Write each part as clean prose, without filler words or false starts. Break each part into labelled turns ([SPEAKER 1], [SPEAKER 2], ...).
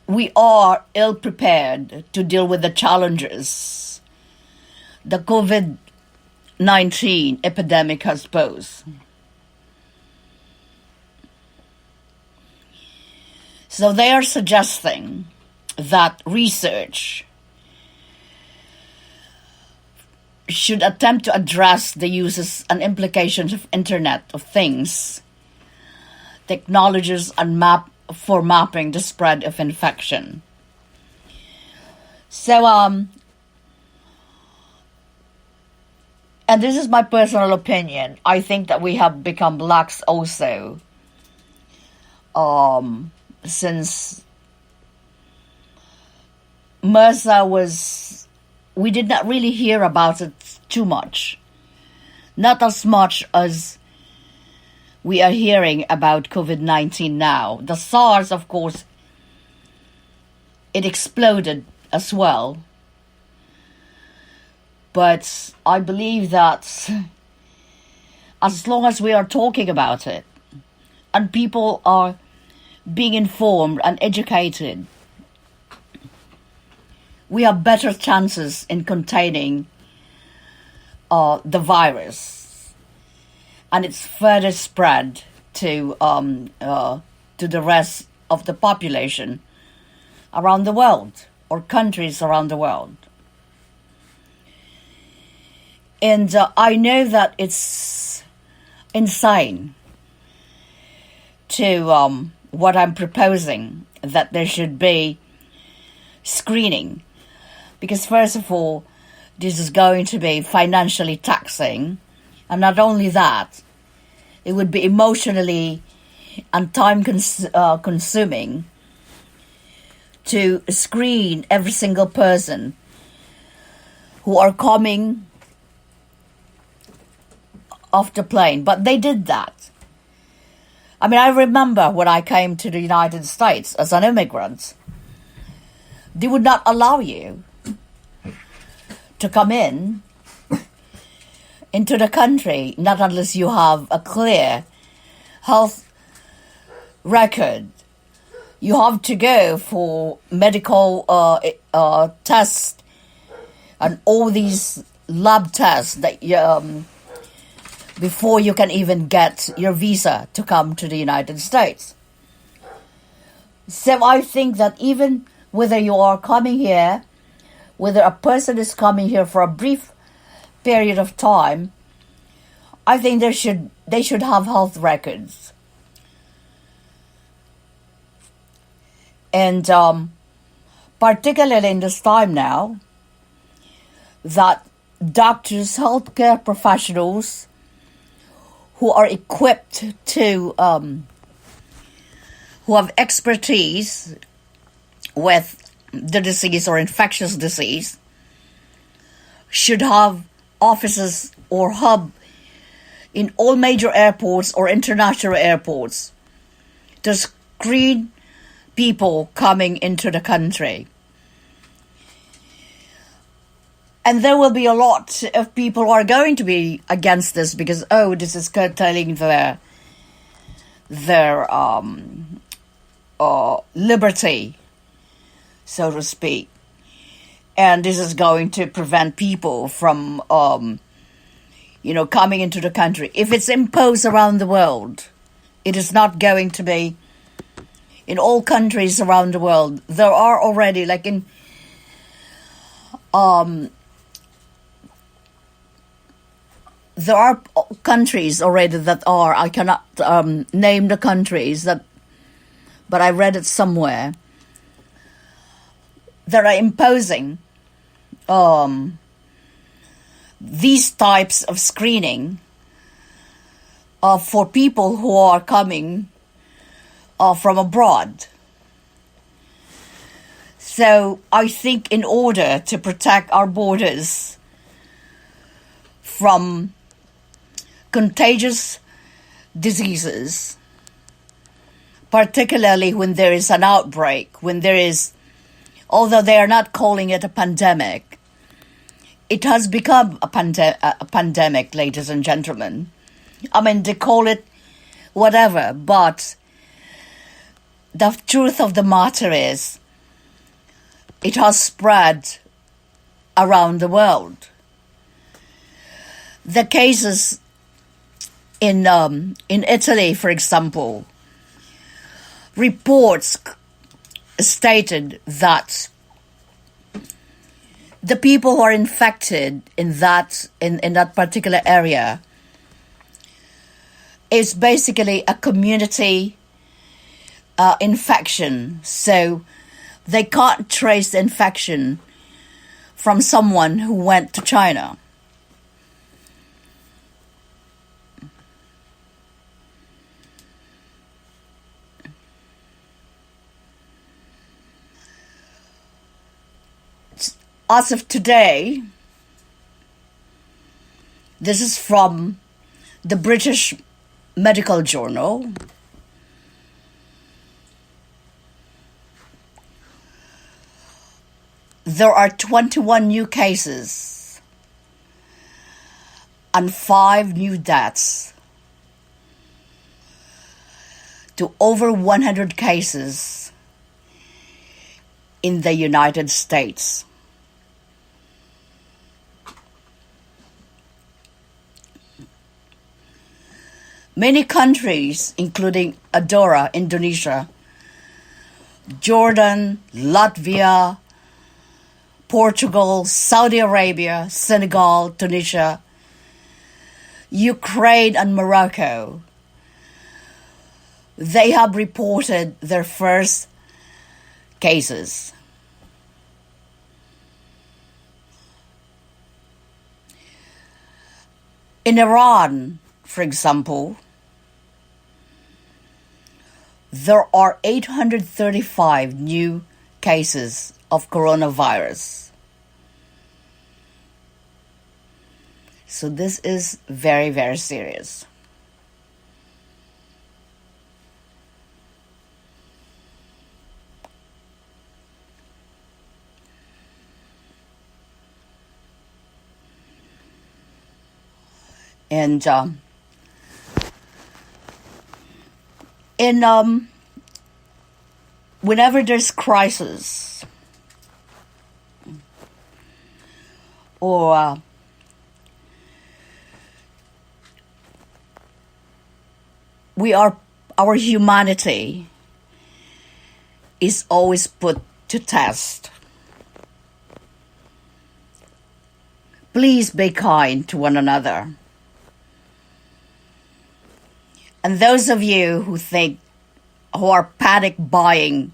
[SPEAKER 1] we are ill prepared to deal with the challenges the COVID-19 epidemic has posed. So they are suggesting that research should attempt to address the uses and implications of Internet of Things, technologies and for mapping the spread of infection. So, and this is my personal opinion, I think that we have become lax also since MRSA we did not really hear about it too much. Not as much as we are hearing about COVID-19 now. The SARS, of course, it exploded as well. But I believe that as long as we are talking about it and people are being informed and educated, we have better chances in containing the virus and its further spread to the rest of the population around the world or countries around the world. And I know that it's insane to what I'm proposing, that there should be screening. Because first of all, this is going to be financially taxing. And not only that, it would be emotionally and time consuming to screen every single person who are coming off the plane. But they did that. I mean, I remember when I came to the United States as an immigrant, they would not allow you to come into the country, not unless you have a clear health record. You have to go for medical tests and all these lab tests that before you can even get your visa to come to the United States. So I think that even whether you are coming here, whether a person is coming here for a brief period of time, I think they should have health records. And particularly in this time now, that doctors, healthcare professionals who are equipped to, who have expertise with the disease or infectious disease, should have offices or hub in all major airports or international airports to screen people coming into the country. And there will be a lot of people who are going to be against this because, this is curtailing their liberty, so to speak. And this is going to prevent people from, coming into the country. If it's imposed around the world, it is not going to be in all countries around the world. There are already, like in, there are countries already that are, I cannot name the countries, but I read it somewhere, that are imposing these types of screening for people who are coming from abroad. So I think in order to protect our borders from contagious diseases, particularly when there is an outbreak, when there is, although they are not calling it a pandemic, it has become a pandemic, ladies and gentlemen. I mean, they call it whatever. But the truth of the matter is, it has spread around the world. The cases in Italy, for example, reports stated that the people who are infected in that particular area is basically a community infection. So they can't trace the infection from someone who went to China. As of today, this is from the British Medical Journal. There are 21 new cases and 5 new deaths to over 100 cases in the United States. Many countries, including Andorra, Indonesia, Jordan, Latvia, Portugal, Saudi Arabia, Senegal, Tunisia, Ukraine, and Morocco, they have reported their first cases. In Iran, for example, there are 835 new cases of coronavirus. So this is very, very serious. And whenever there's crisis or our humanity is always put to test. Please be kind to one another. And those of you who are panic buying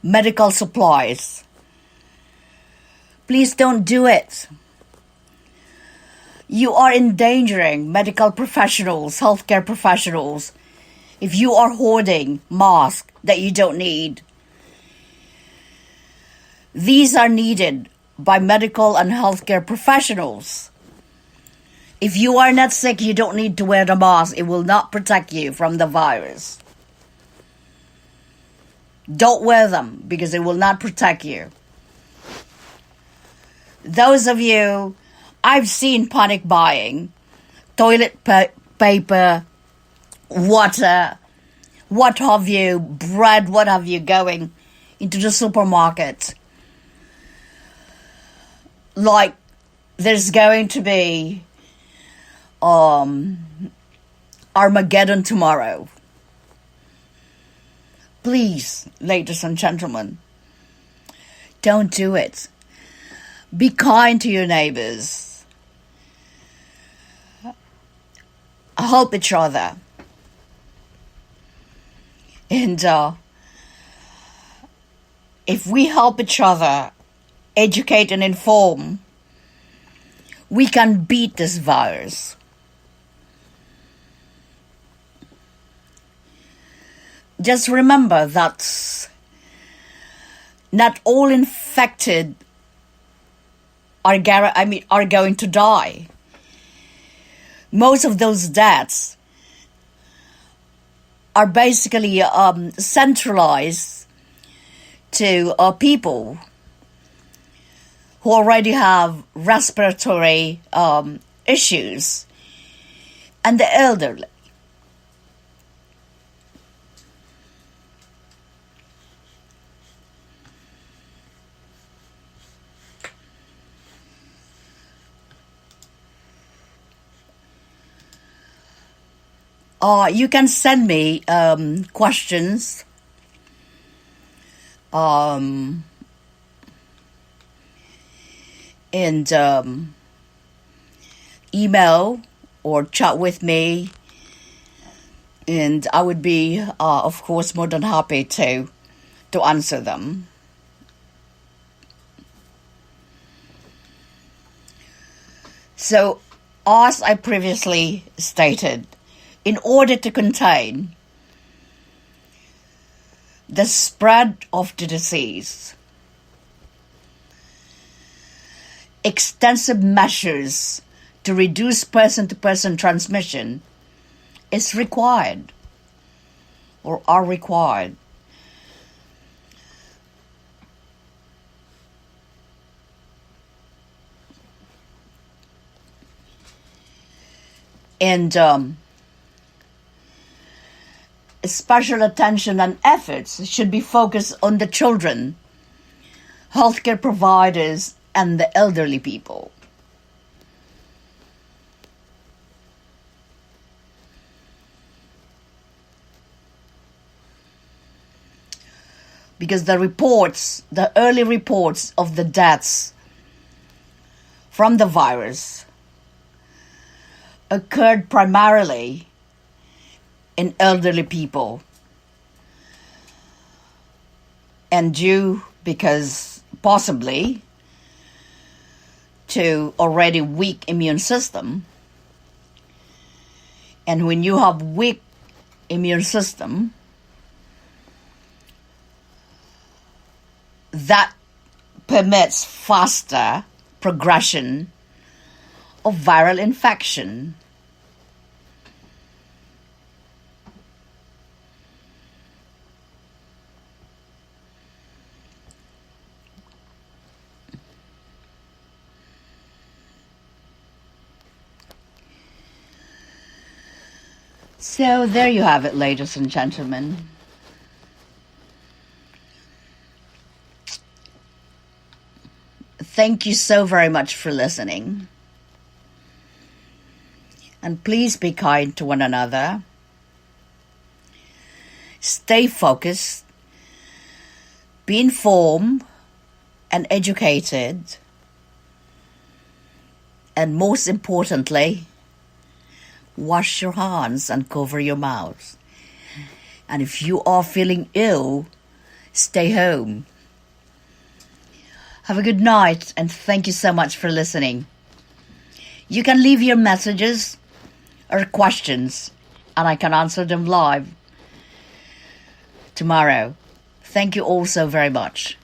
[SPEAKER 1] medical supplies, please don't do it. You are endangering medical professionals, healthcare professionals, if you are hoarding masks that you don't need. These are needed by medical and healthcare professionals. If you are not sick, you don't need to wear the mask. It will not protect you from the virus. Don't wear them because it will not protect you. Those of you, I've seen panic buying, toilet paper, water, what have you, bread, what have you, going into the supermarket. Like there's going to be Armageddon tomorrow. Please, ladies and gentlemen, don't do it. Be kind to your neighbors. Help each other. And if we help each other, educate and inform, we can beat this virus. Just remember that not all infected are going to die. Most of those deaths are basically centralized to people who already have respiratory issues and the elderly. You can send me questions and email or chat with me, and I would be, of course, more than happy to answer them. So, as I previously stated, in order to contain the spread of the disease, extensive measures to reduce person-to-person transmission is required or are required. And special attention and efforts should be focused on the children, healthcare providers, and the elderly people. Because the early reports of the deaths from the virus occurred primarily in elderly people, and due because possibly to already weak immune system. And when you have weak immune system, that permits faster progression of viral infection. So there you have it, ladies and gentlemen. Thank you so very much for listening. And please be kind to one another. Stay focused. Be informed and educated. And most importantly, wash your hands and cover your mouth. And if you are feeling ill, stay home. Have a good night, and thank you so much for listening. You can leave your messages or questions, and I can answer them live tomorrow. Thank you all so very much.